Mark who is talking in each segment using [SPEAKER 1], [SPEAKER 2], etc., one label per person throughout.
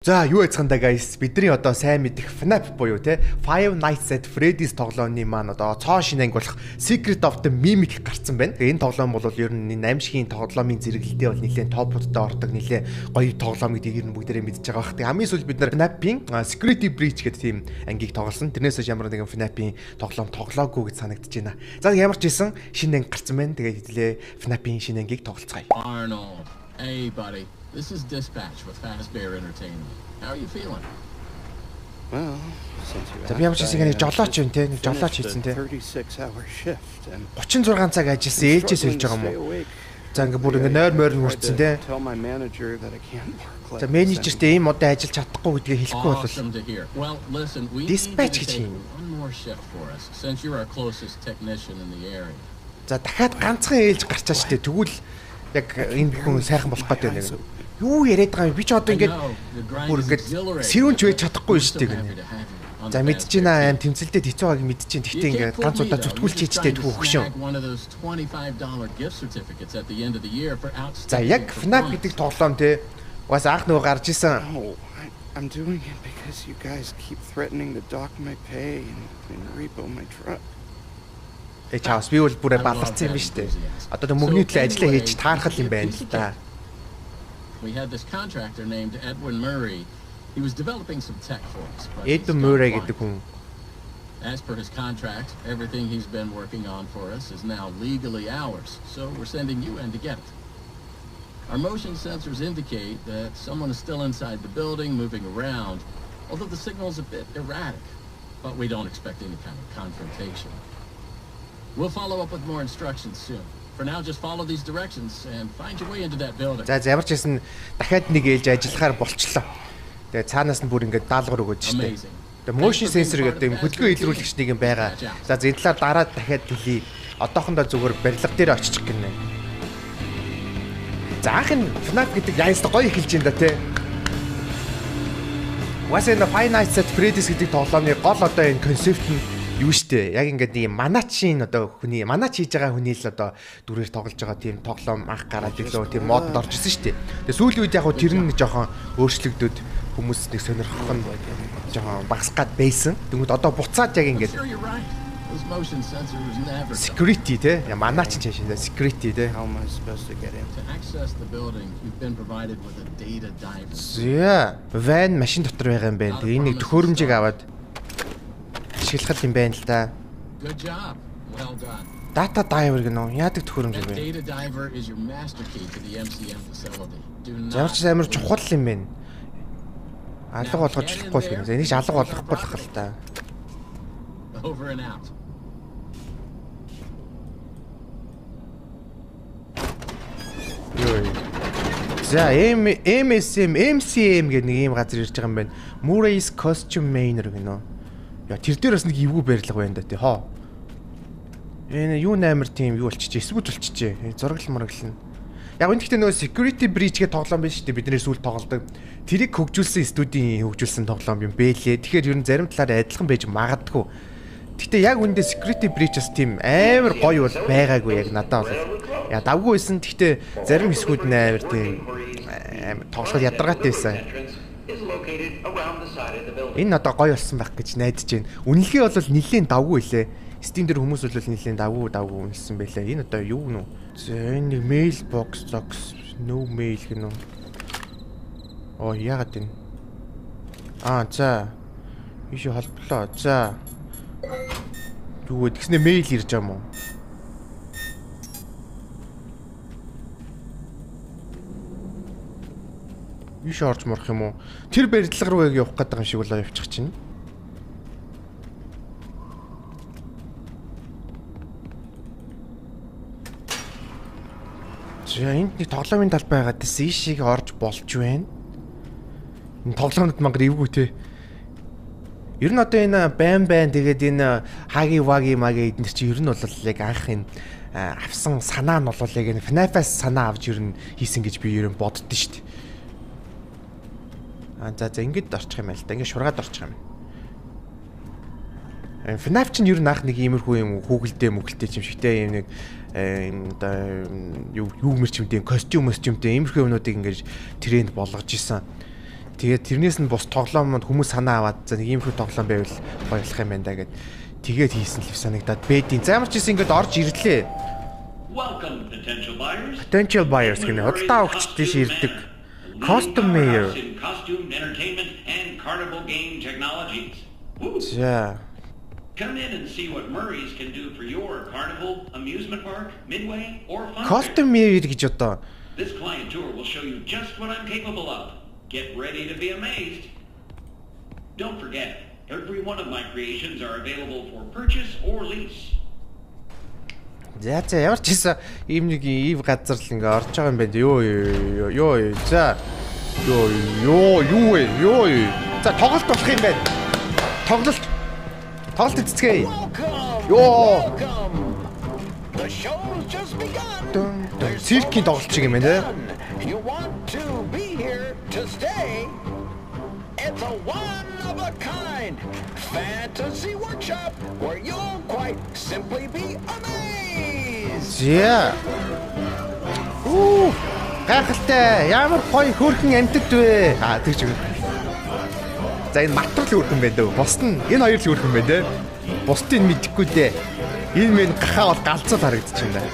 [SPEAKER 1] За юу яцгаандаа guys бидний одоо сайн мэдих FNAF буюу те Five Nights at Freddy's тоглоомны маань одоо цоо шинэ анги болох Secret of the Mimic гарцсан байна. Энэ тоглоом бол ер нь 8 шигийн тоглоомын зэрэглэлтэй бол нэлээд топуудтай ордог нэлээд гоё тоглоом гэдгийг ер нь бүгдээрээ мэдж байгаа бах. Тэг хамгийн сүүл бид нар FNAF-ийн Security Breach гэдэг тийм ангийг тоглосон. Тэрнээс хойш ямар нэгэн FNAF-ийн тоглоом тоглоогүй гэж санагдаж байна. За ямар ч байсан шинэ анги гарцсан байна. Тэгээд хэдлээ FNAF-ийн шинэ ангийг тоглоцгаая.
[SPEAKER 2] Arnold, hey buddy. This is Dispatch with Fazbear Entertainment. How are you feeling?
[SPEAKER 3] Well, since you
[SPEAKER 1] За би ямар ч хэсэг нэг жолооч юм те, нэг жолооч хийсэн те.
[SPEAKER 3] 36-hour shift and
[SPEAKER 1] 36 цаг ажилласан ээлжээс хэлж байгаа юм уу? За ингээ бүр ингээ нойр мойр нүрцэн те.
[SPEAKER 3] tell my manager that I can't work like
[SPEAKER 1] За менежертэй ийм удаа ажиллаж чадахгүй гэдгийг хэлэхгүй бол
[SPEAKER 2] Awesome to hear. Well, listen, we
[SPEAKER 1] Dispatch
[SPEAKER 2] need
[SPEAKER 1] гэж
[SPEAKER 2] you to
[SPEAKER 1] юм.
[SPEAKER 2] take one more shift for us since you're our closest technician in the area.
[SPEAKER 1] за дахиад ганцхан ээлж гарчаа штэ. Тэгвэл яг энэ бүхэн сайхан болох гэдэг нэг. Юу яриад байгаа юм би ч одоо
[SPEAKER 2] I
[SPEAKER 1] ингээд
[SPEAKER 2] know, the grind
[SPEAKER 1] бүр
[SPEAKER 2] is
[SPEAKER 1] ингээд
[SPEAKER 2] exhilarating.
[SPEAKER 1] сэрүүнч байж чадахгүй
[SPEAKER 2] We're so
[SPEAKER 1] штэ
[SPEAKER 2] happy
[SPEAKER 1] гэнэ.
[SPEAKER 2] to have you on
[SPEAKER 1] За
[SPEAKER 2] the
[SPEAKER 1] мэдэж
[SPEAKER 2] Fazbear
[SPEAKER 1] байна
[SPEAKER 2] team.
[SPEAKER 1] аим тэмцэлдээ хэцүү байгааг мэдэж чинь. Тэгтээ
[SPEAKER 2] You can't
[SPEAKER 1] ингээд
[SPEAKER 2] fool
[SPEAKER 1] ганц
[SPEAKER 2] me,
[SPEAKER 1] удаа
[SPEAKER 2] though.
[SPEAKER 1] зүтгүүлч
[SPEAKER 2] You're just
[SPEAKER 1] хийжтэй
[SPEAKER 2] trying to
[SPEAKER 1] түүх шин.
[SPEAKER 2] snag one of those $25 gift certificates at the end of the year for
[SPEAKER 1] За
[SPEAKER 2] outstanding
[SPEAKER 1] яг FNAF
[SPEAKER 2] performance.
[SPEAKER 1] гэдэг тоглоом те. Угаас анх нөгөө гарч исэн.
[SPEAKER 3] No, I'm doing it because you guys keep threatening to dock my pay and repo my truck.
[SPEAKER 1] Тэ чаус би бол бүрээ баларсан юм биш үү? Одоо мөнгөний төлөө ажиллаа хийж таархал юм байна л да.
[SPEAKER 2] We had this contractor named Edwin Murray. He was developing some tech for us. but
[SPEAKER 1] Эд
[SPEAKER 2] he's
[SPEAKER 1] Мюррей
[SPEAKER 2] got
[SPEAKER 1] гэдэг хүн.
[SPEAKER 2] As per his contract, everything he's been working on for us is now legally ours, so we're sending you in to get it. Our motion sensors indicate that someone is still inside the building, moving around, although the signal's a bit erratic, but we don't expect any kind of confrontation. We'll follow up with more instructions soon. For now, just follow these directions and find your way into that building.
[SPEAKER 1] За ямар ч хэсэн дахиад нэг ээлж ажиллахаар болчлоо. Тэгээ цаанаас нь бүр ингээд даалгавар өгөөд штэ.
[SPEAKER 2] Amazing.
[SPEAKER 1] Тэгээ motion sensor гэдэг юм хөдөлгөөн илрүүлэгч нэг юм байгаа. За энэ талаар дараа дахиад хэлье. Одоохондоо зүгээр барилга дээр очих гинэ. За анх нь FNAF гэдэг яйс гоё эхэлж байна да тий. Was in the Five Nights at Freddy's гэдэг тоглоомны гол одоо энэ концепт нь юу штэ? Яг ингээд нэг маначин одоо хүний манач хийж байгаа хүний л одоо дүрээр тоглож байгаа тийм тоглоом анх гараад ирлээ тийм модд орж исэн штэ. Тэгээ сүүлийн үед яг тэр нь жоохон өөрчлөгдөд хүмүүс нэг сонирхох нь жоохон багасгаад байсан. Тэгмэд одоо буцаад яг ингээд
[SPEAKER 2] Sure, you're right. Those motion sensors never tell.
[SPEAKER 1] security те манач чинь шин security те.
[SPEAKER 3] How am I supposed to get in?
[SPEAKER 2] To access the building, you've been provided with a data diver.
[SPEAKER 1] Зя ван машин дотор байгаа юм байна. Тэгээ энийг төхөөрөмжийг аваад ашиглах юм байна л да.
[SPEAKER 2] Good job. Well done.
[SPEAKER 1] Data diver гэнэ. Яадаг төхөөрөмж юм
[SPEAKER 2] That
[SPEAKER 1] бэ?
[SPEAKER 2] data diver is your master key to the MCM facility. Do
[SPEAKER 1] Ямар ч
[SPEAKER 2] not
[SPEAKER 1] амар чухал юм байна. Алга болгочихгүй л гэнэ. Энийг алга болгохгүй л хэл та.
[SPEAKER 2] over and out.
[SPEAKER 1] За MCM гэдэг нэг юм газар ирж байгаа юм байна. Murray's Costume Manor гэнэ. Яа тэр дээр бас нэг эвгүй барилга байна да тий. Хоо. Энэ юу нээр тийм юу болчихжээ. Эсвүүд болчихжээ. Зураглал мораглал нь. Яг энэ гэхдээ нөгөө Security Breach гэх тоглоом биш үү? Бидний сүүл тоглодог. Тэрийг хөгжүүлсэн студийн хөгжүүлсэн тоглоом юм бэлээ. Тэгэхээр ер нь зарим талаар адилхан байж магадгүй. Гэхдээ яг үндэ Security Breach-аас тийм амар гоё бол байгаагүй яг надад бол. Яа давгүй байсан. Гэхдээ зарим хэсгүүд нь амар тийм тоглоход ядаргаатай байсан. Энэ одоо гоё болсон байх гэж найдаж байна. Үнэлгээ бол нэлээд давгүй лээ. Steam дээр хүмүүс бол нэлээд давгүй үнэлсэн байлаа. Энэ одоо юу нү? За энэ mail box box no mail гэнэ. Оо яагаад энэ? За. Иши холболоо. За. Юу вэ? Тэгснэ mail ирж байгаа юм уу? Иши орж морох юм уу? Тэр барилга руу яг явах гэдэг юм шиг болоо явчих чинь. За энд нэг тоглоомын талбай байгаад ийшийг орж болж байна. Энэ тоглоомд мангар эвгүй те. Ер нь одоо энэ байн тэгээд энэ хаги ваги маги эднэр чи ер нь бол яг анх энэ авсан санаа нь бол яг энэ FNAF-аас санаа авч ер нь хийсэн гэж би ер нь боддоо шүү дээ. За ингэж орчих юм байл та. Ингэ шургаад орчих юм. FNAF чинь ер нь анх нэг иймэрхүү юм хүүгэлдээ мөглтэй юм шигтэй юм нэг юу мэрч юмтэй костюмтэй иймэрхүү юмнуудыг ингэж тренд болгож исэн. Тэгээд тэрнээс нь бус тоглоомод хүмүүс санаа аваад за нэг юм шиг тоглоом байвал баярлах юм байна да гэд тэгээд хийсэн л санагдаад бэдийн. За ямар ч гэсэн ингээд орж ирлээ. Potential buyers гэнэ. Худалдаа авагчд тийш ирдэг. Customer
[SPEAKER 4] costume entertainment and carnival game technologies.
[SPEAKER 1] За.
[SPEAKER 4] Come in and see what Murray's can do for your carnival, amusement park, midway, or fun.
[SPEAKER 1] Customer гэж одоо.
[SPEAKER 4] This client tour will show you just what I'm capable of. Get ready to be amazed. Don't forget, every one of my creations are available for purchase or lease.
[SPEAKER 1] За ямар ч гэсэн ийм нэг ив газар л ингээ орж байгаа юм байна. Йоо. За. Юу. За тоглолт болох юм байна. Тоглолт эцэцгээе. Йоо.
[SPEAKER 5] The show's just begun.
[SPEAKER 1] Циркийн тоглолт шиг юм байна.
[SPEAKER 5] You want to be here to stay? It's a one of a kind fantasy workshop where you'll quite simply be amazed.
[SPEAKER 1] Yeah. Гайхалтай. Ямар гоё хөөрхөн амьтад вэ? Тэгж үү. За энэ матрал хөөрхөн байна дөө. Бус нь энэ хоёр л хөөрхөн байна те. Бусдыг мэдэхгүй дээ. Энэ мэн гахаа бол галзуу харагдчихна.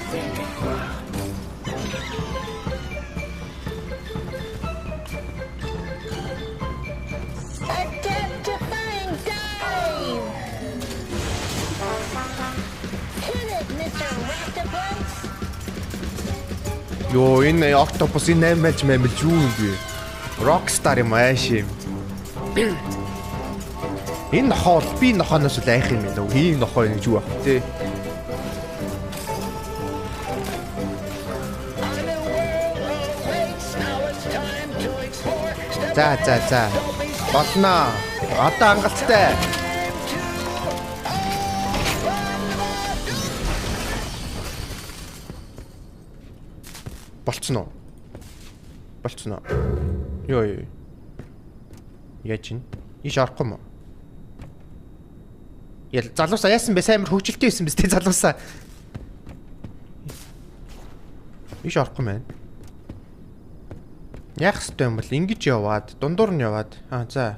[SPEAKER 1] Йоо энэ Octopus энэ мэж юу юм бэ? Rockstar юм ааш юм. Энэ нохоо би нохооноос л айх юм байна уу? Ийм нохоо гэж юу ах тий. За. Болно. Одоо хангалттай. Болцсон уу? Йоо. Яаж ин? Иш орохгүй юм уу? Ял залуусаа яасан бэ? Сайн хөвгөлтэй байсан биз дээ залуусаа. Иш орохгүй мэн. Яах ёстой юм бол ингэж яваад, дундуур нь яваад. За.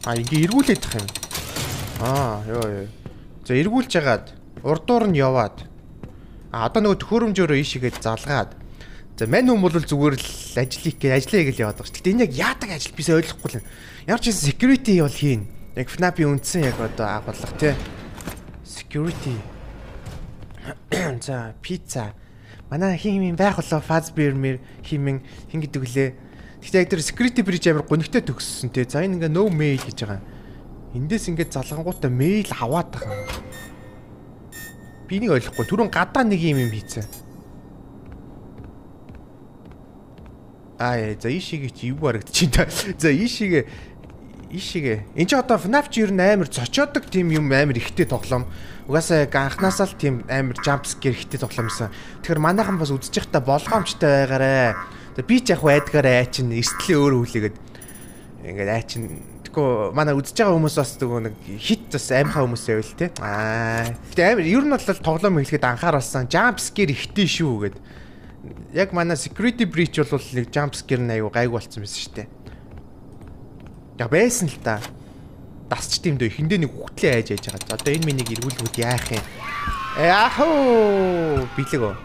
[SPEAKER 1] Ингээ эргүүлээд тах юм. Йоо. За эргүүлж ягаад урдуур нь яваад. Одоо нөгөө төхөөрөмжөөрөө ийшээгээд залгаад. За мань хүн бол зүгээр л ажиллая гэж яваад байгаа шүү. Гэтэ энэ яг яадаг ажил бисээ ойлгохгүй л. Ямар ч юм security бол хийн. Яг FNAF-ийн үндсэн яг одоо агуулга тий. Security. За пицца. Манай хин байх болоо Fazbear хин гэдэг лээ. Гэтэ яг тэр security bridge амар гонигтой төгссөн тий. За энэ ингээ no mail гэж байгаа. Эндээс ингээ залгангуудаа mail аваад байгаа. Би нэг ойлгохгүй. Түрүүн гадаа нэг юм хийцэн. За ийшээгээ чи юу харагдчих та. За ийшээгээ. Энд чи одоо FNAF чи ер нь амар цочоодог тийм юм амар ихтэй тоглоом. Угаасаа яг анханасаа л тийм амар jump scare ихтэй тоглоом байсан. Тэгэхээр манайхан бас үзэж явахдаа болгоомжтой байгаарэ. За би ч яг байдгаарэ чин эрсдлээ өөрөө хүлээгээд. Ингээд чин тэггүй манай үзэж байгаа хүмүүс бас нөгөө нэг хит бас аимхаа хүмүүс байвал те. Гэтэ амар ер нь бол тоглоом хэлэхэд анхааруулсан jump scare ихтэй шүү гэд. Яг манай security breach бол нэг jump scare аюу гайг болцсон байсан шүү дээ. Яг байсан л та. Дасч тийм дөө эхэндээ нэг хүүхдлээ айж байгаа. Одоо энэ миний эргүүлгүүд яах юм? Яахоо билэг.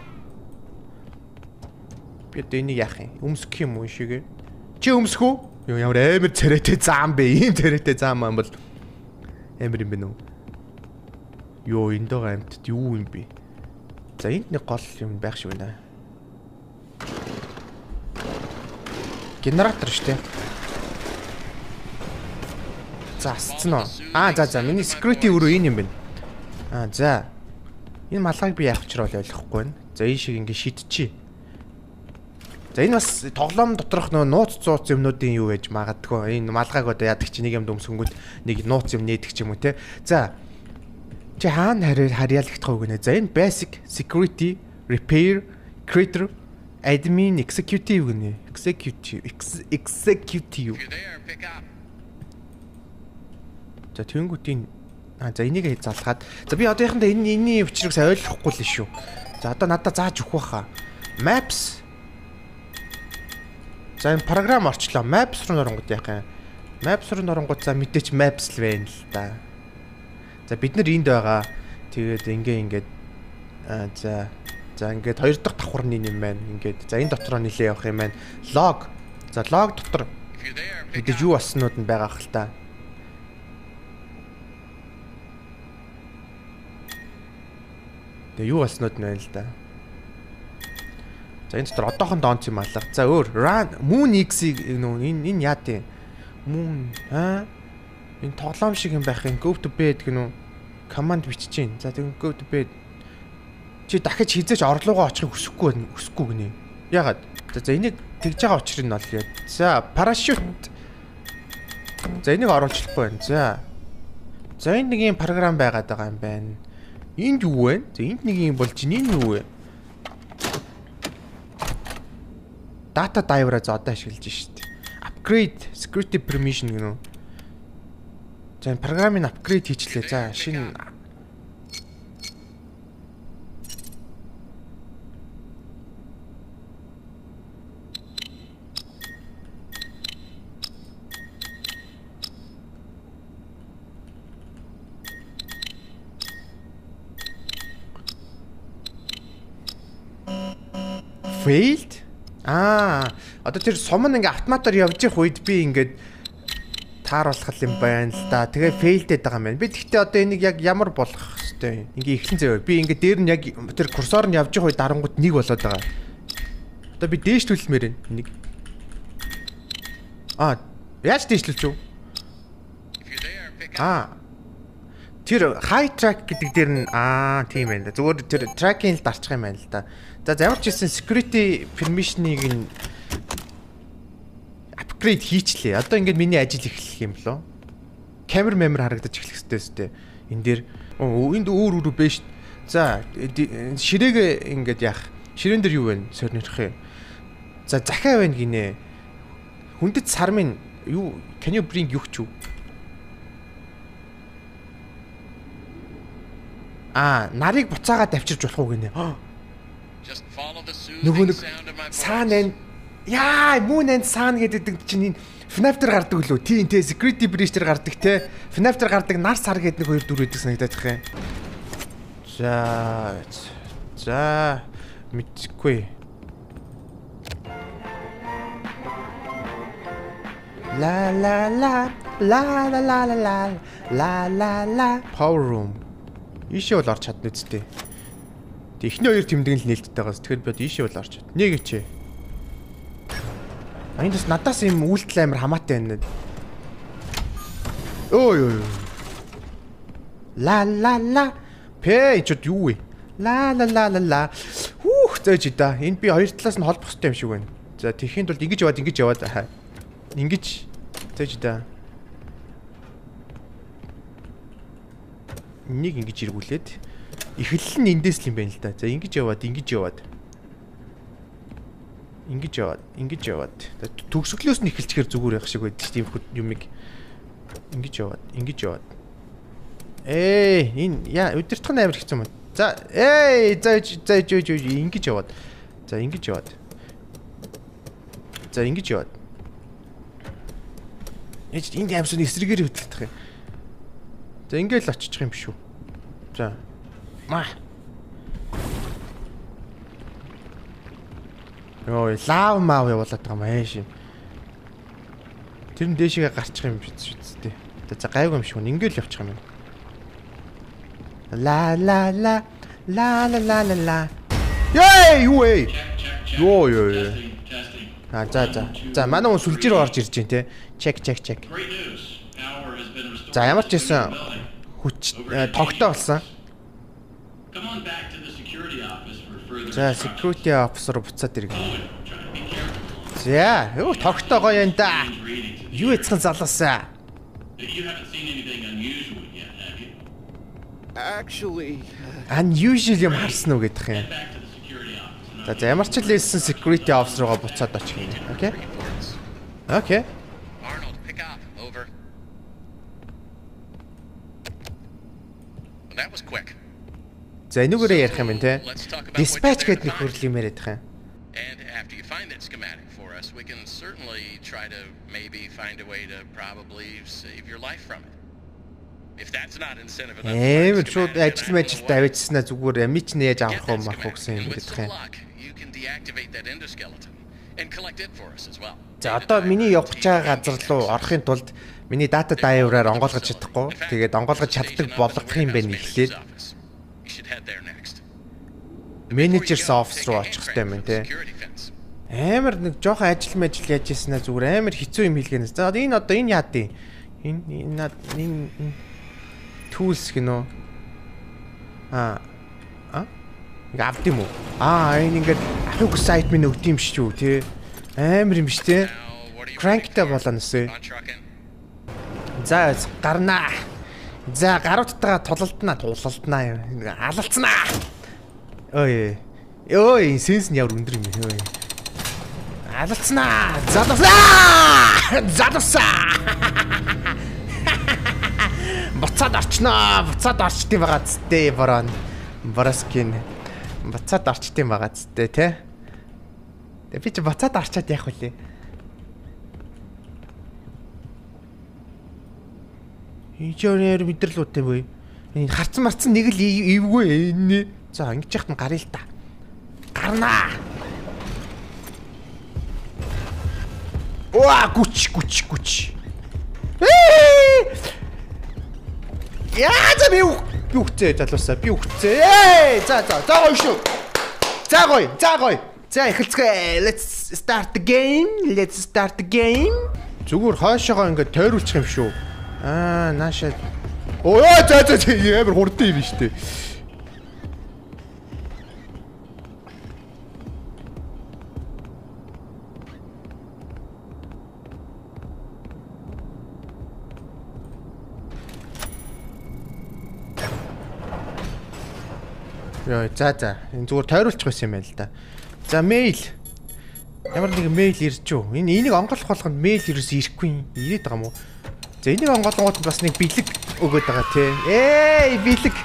[SPEAKER 1] Би одоо энийг яах юм? Өмсөх юм уу шигээ? Чи өмсөх үү? Ямар амар царайтай заам бэ? Ийм царайтай заам юм бол амар юм бэ нөө. Йоо энд байгаа амтд юу юм бэ? За энд нэг гол юм байх шиг байна. Генератор шүү дээ. За асцсан уу? За миний security өөрөө энэ юм байна. За. Энэ малгайг би яах учраа ойлгохгүй байна. За энэ шиг ингэ шидчихье. За энэ бас тоглоом доторх нөө нууц цууц юмнуудын юу байж магадгүй. Энэ малгайг одоо яадаг чи нэг юм дөмсгөнгөд нэг нууц юм нээдэг ч юм уу те. За. Чи хаана харьяалагдах уу гэнэ. За энэ basic security repair creator admin executive гэнэ. Executive. За тэнгүүтийн за энийг залгаад. За би одоохондоо энэний учрыг сайн ойлгохгүй л шүү. За одоо надад зааж өгөх байхаа. Maps. За энэ програм орчлоо. Maps руу оронгууд яах юм? Maps руу оронгууд за мэдээч Maps л байна л да. За бид нар энд байгаа. Тэгээд ингээд за ингээд хоёр дахь давхарны юм байна. Ингээд за энэ дотроо нилээ явах юм байна. Log. За log дотор мэдээж юу баснууд нь байгаа хэл та. Тэгээ юу баснууд нь байна л да. За энэ дотор одоохон доонц юм алга. За өөр Moon X-ийг энэ яа тийм Moon энэ тоглоом шиг юм байх юм. Go to bed гэнэ үү? Command бичиж чинь. За тэгвэл go to bed. Чи дахиж хизээч орлогоо очихыг хүсэхгүй гинэ. Ягаад? За энийг тэгж байгаа учрыг нь бол яа. За parachute. За энийг оруулчихлахгүй байна. За энд нэг юм програм байгаад байгаа юм байна. Энд юу вэ? За энд нэг юм болж энэ юу вэ? Data diver-а за одоо ашиглаж штт. Upgrade security permission гэнэ үү? За энэ програмыг апгрейд хийчлээ. За шинэ failed. Одоо тэр сум ингээ автоматар явж их үед би ингээд тааруулах юм байна л да. Тэгээ failed-ed байгаа юм байна. Би тэгтээ одоо энийг яг ямар болох хэвтэй. Ингээ эхлэн заяа. Би ингээ дээр нь яг тэр курсор нь явж их үед дарангууд нэг болоод байгаа. Одоо би дээш төлмээр байна. Нэг. Яаж дээшлүүлч үү? Тэр high track гэдэг дээр нь тийм байна. Зүгээр тэр tracking л дарчих юм байна л да. За ямар ч гэсэн security permission-ыг нь апгрейд хийчлээ. Одоо ингээд миний ажил эхлэх юм болоо. Камер харагдаж эхлэх хэвчтэй. Энэ дээр энд өөр бэж. За ширээгээ ингээд яах. Ширээн дээр юу вэ? Сорнирх юм. За захаа байна гинэ. Хүндэт сар минь юу can you bring юу ч юу? Нарыг буцаагаад авчирч болох уу гинэ. Нөгөө нэг саан Moon and Sun гэдэг чинь энэ FNAF дээр гардаг лөө. Тийм те security breach дээр гардаг те. FNAF дээр гардаг нар сар гэдэг нэг хоёр дүр байдаг санагдаад байгаа юм. За мэдгүй. La power room. Ийшээ бол орч чадна үсттэй. Эхний хоёр тэмдэг нь л нээлттэй байгаас тэгэхээр би ийшээ бол орч чад. Нэгэч. Энэ бас надаас юм үйлдэл амир хамаатай байна. Ой. La. Пэ чод юу вэ? La. Зөөж да. Энд би хоёр талаас нь холбох хэрэгтэй юм шиг байна. За тэхийн тулд ингэж яваад. Ингэж зөөж да. Нэг ингэж эргүүлээд эхлэл нь эндээс л юм байна л да. За ингэж яваад. Төгсгөлөөс нь эхэлчихэр зүгээр байх шиг байдаг тийм юмыг ингэж яваад. Энэ удирдах нь амар хэцүү юм. За ингэж яваад. Энд амсны эсрэгээр хөдөлгөх юм. За ингээл очиж юм биш үү. За. Лав мав явуулаад байгаа маа шин. Тэр нь дээшгээ гарчих юм биш үү. За гайгүй юм шиг ингээл явчих юм. La. Юу ээ? Ёо. За манай хүн сүлжээр орж ирж байна те. Check. За ямар ч байсан хүч тогтоо болсон. За security officer буцаад ирэх. За тогтоо гоё юм да. Юу яцхан залуусаа.
[SPEAKER 3] Actually
[SPEAKER 1] unusual юм харсан уу гэдэг юм. За ямар ч л хэлсэн security officer-га буцаад очих юм. Okay.
[SPEAKER 6] Arnold, pick up. Over. That was quick.
[SPEAKER 1] За энүүгээрээ ярих юм байна те. Dispatch гэдэг нэг хөрөл юм яриад байгаа юм.
[SPEAKER 6] And after you find that schematic for us, we can certainly try to maybe find a way to probably save your life from it. If that's not incentive enough.
[SPEAKER 1] Шууд ажилтнаа авчихснаа зүгээр мич нээж авах юм ах гэсэн юм гэдэг юм.
[SPEAKER 6] You can deactivate that endoskeleton and collect it for us as well.
[SPEAKER 1] За одоо миний явж байгаа газар руу орохын тулд миний дата дайвраар онгойлгож чадахгүй. Тэгээд онгойлгож чаддаг болгох юм байна ихлээр. Менежерс офис руу очих хэрэгтэй юм те. Амар нэг жоохон ажил яаж ийснэ зүгээр амар хэцүү юм хэлгэнэ. За энэ одоо энэ яа дий. Энэ tools гинөө. Ингээ авд юм уу? Энэ ингээд ахыг сайт минь өгд юм шүү те. Амар юм ш те. Crankтай болоноосэй. За гарнаа. За гарууттайгаа тулалднаа юм. Алалцнаа. Ой, сенс нь ямар өндөр юм бэ? Алалцнаа. Задавсаа. Буцаад орчтын байгаа зүтэй Бороскин. Буцаад орчтын байгаа зүтэй те. Би чи буцаад орчоод яах вүлээ? Ичээр мэдрэлүүтэй бай. Энэ харцсан марцсан нэг л ивгүй энэ. За ингэж яхад нь гарыг л та. Гарнаа. Гүч. Яа за би үхцээ залуусаа би үхцээ. За гоё шүү. За гоё. За эхэлцгээе. Let's start the game. Зүгээр хаашаага ингээд тойруулчих юм шүү. Наашаа. За ямар хурдан юм шүү дээ. За энэ зүгээр тойруулчих байсан юм байна л да. За мэйл. Ямар нэг мэйл ирж юу? Энийг онгойлгох болгонд мэйл ерөөс ирэхгүй ирээд байгаа юм уу? За энийг онгойлгоод бас нэг бэлэг өгöd байгаа тий. Бэлэг.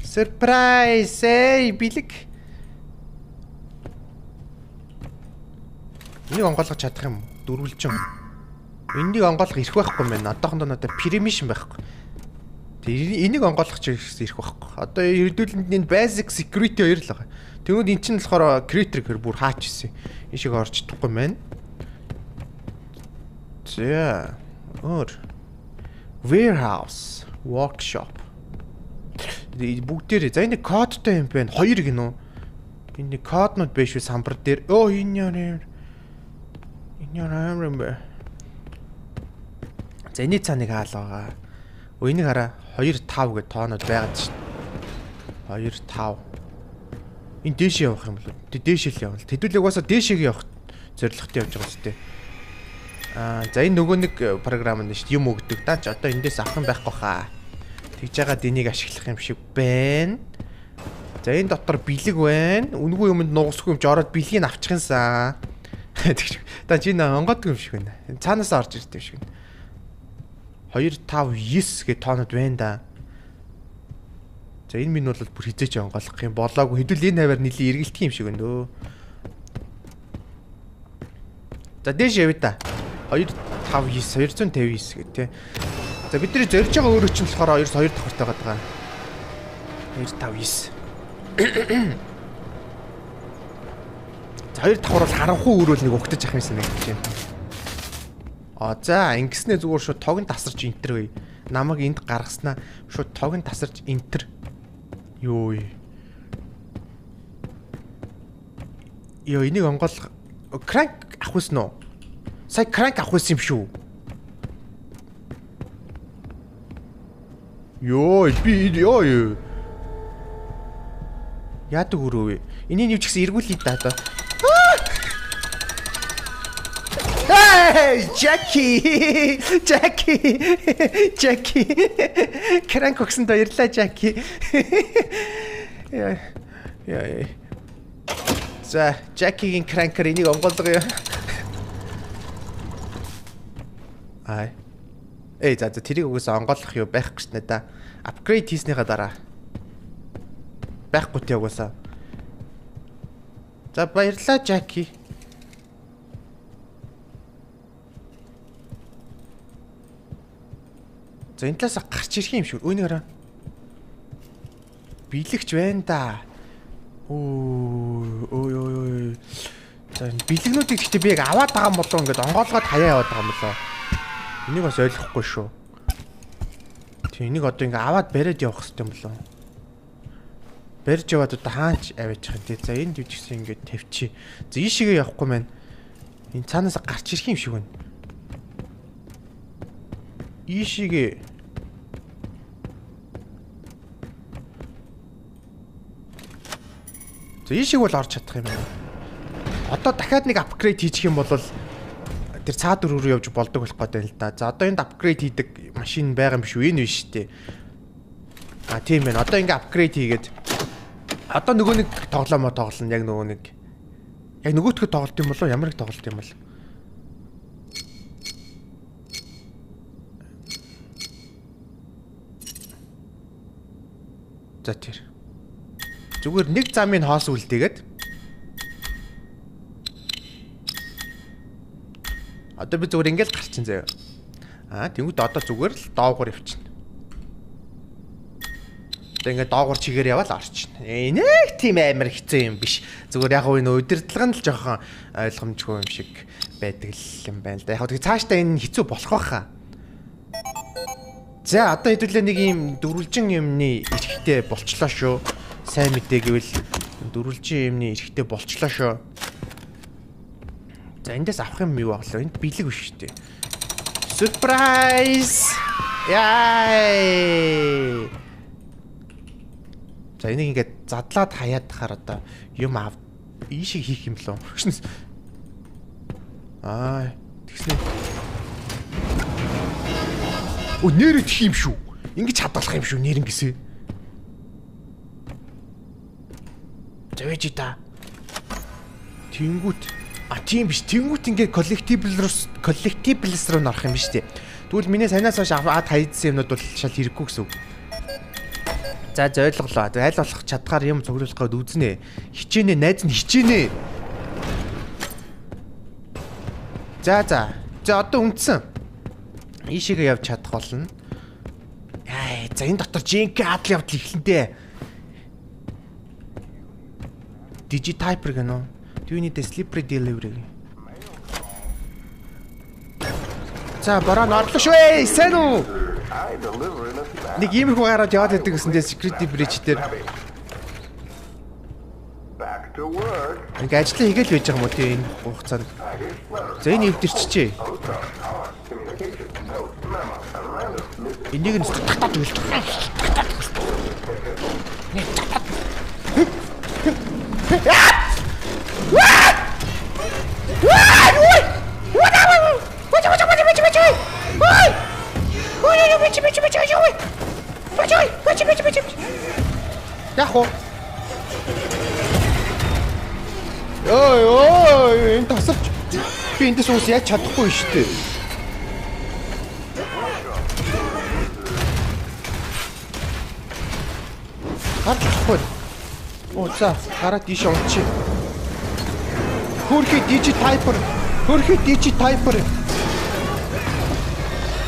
[SPEAKER 1] Surprise! Бэлэг. Энийг онгойлгож чадах юм дөрвөлжин. Энийг онгойлгох ирэх байхгүй юм байна. Одоохондоо надад permission байхгүй. Энийг онгойлгох ч ирэх байхгүй. Одоо ердүүлэнд энэ basic security 2 л байгаа. Тэгвэл эн чинь болохоор creator гэр бүр хаач ирсэн. Энэ шиг орж чадахгүй мэн. За. Warehouse, workshop. Бүгдээрээ за энэ кодтой юм байна. 2 гинөө. Энэ коднууд биш үү самбар дээр. Энэ юм бэ. За энэ цааныг хаалгаа. Энийг хараа 2-5 гэдэг тоонод байгаад шин. 2-5. Энэ дээш явах юм болов. Дээш л явал. Тэдүүлэг угаасаа дээшээ явах зорилготой явж байгаа зү. За энэ нөгөө нэг програм нь шүү юм өгдөг. Даа ч одоо эндээс авах юм байхгүй хаа. Тэгж яагаад энийг ашиглах юм шиг байна. За энэ дотор бэлэг байна. Үнгүй юмд нугасгүй юм ч ороод бэлгийг авчих юмсан. Тэгж. Даа чи энэ онгодгүй юм шиг байна. Цаанаас орж ирдэг юм шиг байна. 2 5 9 гэ тоонод байна да. За энэ минь бол бүр хизээч онгойлгох юм болоогүй. Хэдүүл энэ хаваар нилийн эргэлдэх юм шиг байна өө. За дээш явъя да. 2 5 9 259 гэ тэ. За бидний зорж байгаа өөрөө чинь болохоор 2 давхартай байгаа. 2 5 9. За 2 давхар бол харанхуй өрөөл нэг өгтөж ах юмсан нэг гэж байна. За ингэснээ зүгээр шууд тогн тасарч энтер вэ. Намайг энд гаргаснаа шууд тогн тасарч энтер. Йоо. Энийг онгойлгох crank авах үсэн үү? Сая crank авах үсэн юм шүү. Йоо, би ёо. Яадаг өрөө вэ? Энийг юу ч гэсэн эргүүлээ да одоо. Jackie. Crank өгсөнд баярлаа Jackie. Яа. За, Jackie-гийн crank-аар энийг онгойлгоё. За тэрийг угсаа онгойлгох юу байх гэж байна да. Upgrade хийснийхаа дараа. Байхгүй тий угсаа. За баярлалаа Жаки. За энэ талаас гарч ирэх юм шүү. Өөний хараа. Билэгч байна да. Ой. За бэлгнүүдийг гэхдээ би яг аваад байгаа юм болов ингээд онгоолгоод хаяа яваад байгаа юм болоо. Энийг бас ойлгохгүй шүү. Тэг энийг одоо ингээд аваад бариад явах хэрэгтэй юм болоо. Барьж яваад одоо хаач аваачих юм те. За энэ дижигсэн ингээд тавьчих. За ийшээгээ явахгүй маань. Энэ цаанаас гарч ирэх юм шиг байна. Ийшээгээ За ийшиг бол орж чадах юм байна. Одоо дахиад нэг апгрейд хийчих юм бол тэр цаад рүү явж болдог болох гэдэг л да. За одоо энд апгрейд хийдэг машин байгаа юм биш үү? Энэ биш үү? А тийм байна. Одоо ингээ апгрейд хийгээд одоо нөгөө нэг тоглоомоо тоглоно. Яг нөгөө нэг яг нөгөөтгөө тоглолт юм болоо ямар их тоглолт юм бол. За тэр. Зүгээр нэг замын хоос үлдээгээд одоо би зүгээр ингээл гарчин заяа. Тэнгүүд одоо зүгээр л доогуур явчихна. Одоо ингээд доогуур чигээр яваал орчихно. Нэг тийм амар хэцүү юм биш. Зүгээр яг энэ удирдлага нь л жоохон ойлгомжгүй юм шиг байдаг юм байна л да. Яг тэгээ цаашдаа энэ хэцүү болох байхаа. За одоо хэдүүлээ нэг юм дөрвөлжин юмны эрэхтэй болчлоо шүү. Сайн мэдээ гэвэл дөрвөлжин юмны эрэхтэй болчлоо шүү. За эндээс авах юм юу аглаа? Энд бэлэг биш үү? Surprise! Яй! За энийг ингээд задлаад хаяад тахаар одоо юм ав ийшиг хийх юм лөө. Тэгснэ. Нэр идэх юм шүү. Ингэж хадгалах юм шүү нэрнгэсээ. Зөөж та. Тэнгүүт тийм биш. Тэнгүүт ингээд коллектиблс руу норох юм биш үү? Тэгвэл миний санаас хойш аваад хайдсан юмнууд бол шал хэрэггүй гэсэн үг. За зөөлглоо. Айл болох чадгаар юм цуглуулах гээд үзнэ. Хичээнэ, найз нь хичээнэ. За одоо үндсэн. Ийшээгээ явж чадах болно. За энэ дотор жинк адл явдал эхлэнтэй. Digitiper гэнэ. Do you need a slippery delivery? За бороо норлоо шүү ээ. Сайн уу? Нэг иймэрхүү гараад яваад байдаг гэсэндээ security breach дээр. Ингээ ажлаа хийгээл байж байгаа юм уу тийм энэ хугацаанд. За энэ эвдэрчээ. Энийг нь татаад өгөл. Яхоо. Ой, энэ тасалж би эндээс уус яаж чадахгүй шүү дээ. Харлахгүй. За, гараад ийш унчи. Хөрхи Digitiper.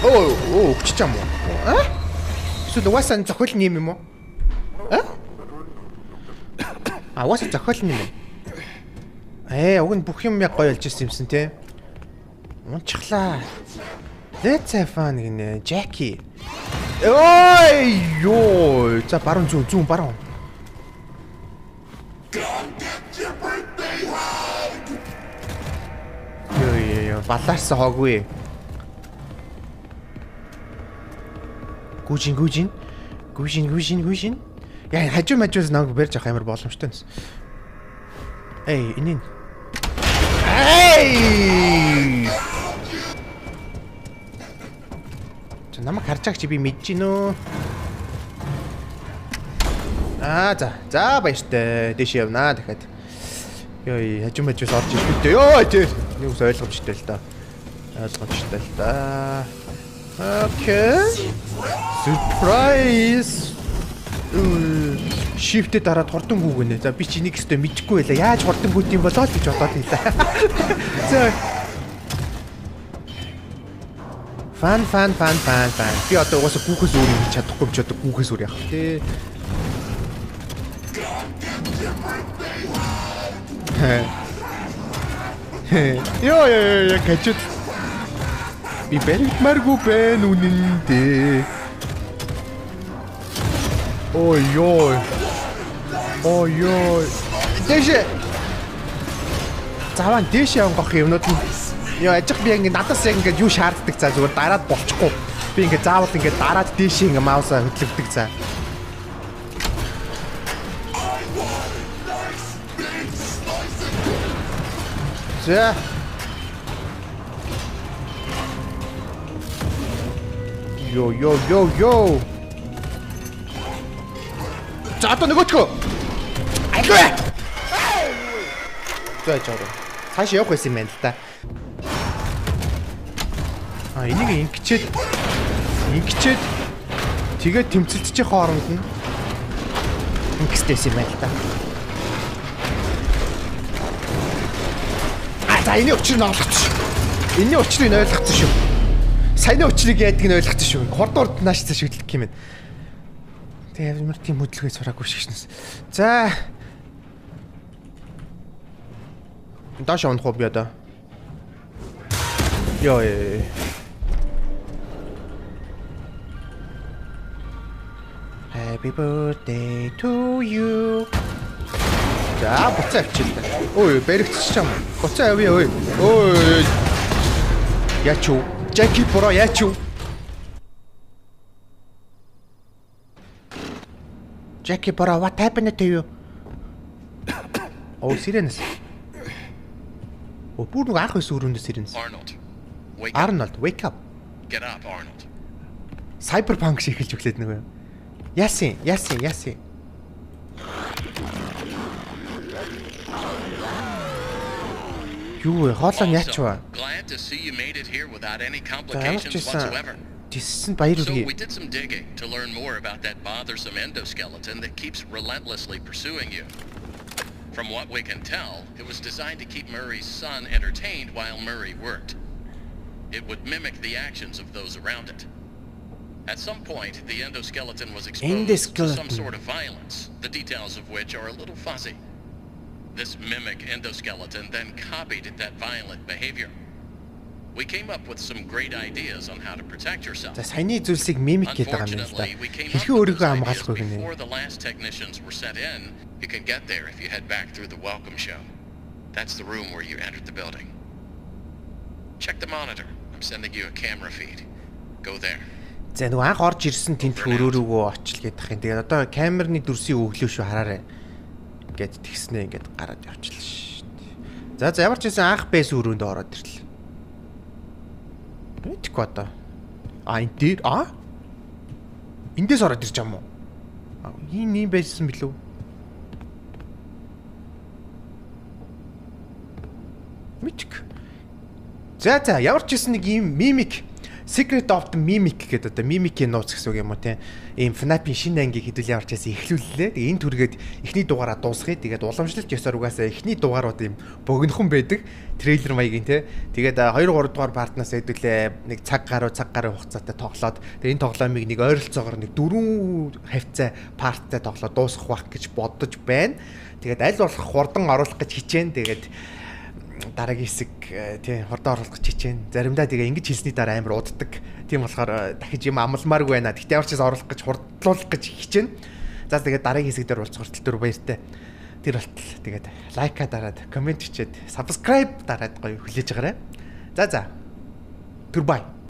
[SPEAKER 1] Өгч юм уу? Эсвэл угаасаа зохиол нэм юм уу? Угаасаа зохиол нэм юм. Уг нь бүх юм яг гоё болж ирсэн юмсан те. Унчглаа. Let's have fun гинэ. Jackie. Ой ёо. За баруун зүүн баруун. Ёо балаарсан хоогүй. Гүжин. Яа хажуу мажуус нэг барьж авах амар боломжтой нэс. Энийн. Чи намайг харж байгаа чи би мэдэж гинөө. За баяртай. Дэш явнаа дахиад. Ёо хажуу мажуус орж ирэх үү. Ёо тэр. Юус ойлгомжтой л да. Окей. Surprise. Shift-д дараад хурдангүү гэнэ. За би чи энийг өстө мэдэхгүй байлаа. Яаж хурдангүйт юм болоо гэж бодоод байлаа. За. Фан. Би одоо угаасаа гүүхээс өөр юм чадахгүй ч одоо гүүхээс өөр явах тий. Яа качд. Би баригдмааргүй байна үнэндээ. Ой. Дэшээ. Заван дэшээ онгох юмнууд нь ёо ажиг би ингэ надаас яг ингэ юу шаарддаг за зүгээр дараад болчихгүй. Би ингэ заавал ингэ дараад дэшээ ингэ маусаа хөдлөгдөг за. За. Yo. За одоо нөгөөчгөө. Айгүй. За жоо. Цааш явах байсан юм байна л да. Энийг ингэчээд тэгээд тэмцэлтчих хооронд нь ингэстэйс юм байна л да. За энэ учрыг нь ойлгочих. Энэний учрыг нь ойлгочих шүү. Саяны учрыг яадаг нь ойлгочих шүү. Хордорд нааш цааш хөдлөх юм байна. Тэгээ ямар тийм хөдөлгөөний сураагүй шигшнэс. За. Даш онох уу би одоо? Ёо. Happy birthday to you. За, буцаа авчихлаа. Ой, баригдчих юм. Буцаа авъя ой. Ой. Яач юу? Jackie Bro яач юу? Jackie Bro, what happened to you? Oh, Sirenes. Oh, бүр нэг анх байсан өрөөндөө Sirenes. Arnold, wake up.
[SPEAKER 6] Get up, Arnold.
[SPEAKER 1] Cyberpunk шиг хэлж өглөөд нэг юм. Яасан. Юу вэ? Хоолой яач вэ?
[SPEAKER 6] Glad to see you made it here without any complications whatsoever.
[SPEAKER 1] Тэссэн баяр
[SPEAKER 6] So
[SPEAKER 1] үргээ.
[SPEAKER 6] we did some digging to learn more about that bothersome endoskeleton that keeps relentlessly pursuing you. From what we can tell, it was designed to keep Murray's son entertained while Murray worked. It would mimic the actions of those around it. At some point, the endoskeleton was exposed to some sort of violence, the details of which are a little fuzzy. This mimic endoskeleton then copied that violent behavior. We came up with some great ideas on how to protect yourself.
[SPEAKER 1] За саяны зүйлсийг мимик гэдэг юм байна л да. Хэрхэн өөрийгөө хамгаалах вэ гэнэ.
[SPEAKER 6] Before the last technicians were sent in, you can get there if you head back through the welcome show. That's the room where you entered the building. Check the monitor. I'm sending you a camera feed. Go there.
[SPEAKER 1] За нөгөө анх орж ирсэн тентх өрөөрөөгөө очил гэдэг юм. Тэгээд одоо камерны дүрсийн өглөө шүү хараарай. Гэт тэгснэ ингээд гараад явчихлаа шүү дээ. За ямар ч байсан анх байсан өрөөнд ороод ирлээ. Мэдгүй одоо. Энэ дээр эндээс ороод ирж байгаа юм уу? Ийм байсан билүү? Мэдгүй. За ямар ч байсан нэг ийм мимик Secret of the Mimic гэдэг одоо мимикийн нууц гэсэн үг юм уу те. Ийм FNAF-ийн шинэ ангийг хэдүүлээ орж яасан эхлүүллээ. Тэгээ энэ түргээд эхний дугаараа дуусгая. Тэгээд уламжлалт ёсоор угаасаа эхний дугаарууд ийм богинохон байдаг. Трейлер маягийн те. Тэгээд 2 3 дугаар партнаас хэдүүлээ нэг цаг гаруй хугацаатай тоглоод тэгээд энэ тоглоомыг нэг ойролцоогоор нэг 4 хавцаа парттай тоглоод дуусгах байх гэж бодож байна. Тэгээд аль болох хурдан оруулах гэж хичээн. Тэгээд дараагийн хэсэг тий хурдан оруулах хичээн. Заримдаа тэгээ ингэж хэлсний дараа амар уддаг. Тийм болохоор дахиж юм амлмааргүй байна. Тэгтээ авчаас оруулах гэж хурдлуулах гэж хичээн. За тэгээд дараагийн хэсэг дээр уулзах хүртэл баяртай. Тэр болтол тэгээд лайка дараад, комент хийчихэд, subscribe дараад гоё хүлээж агараа. За. Goodbye.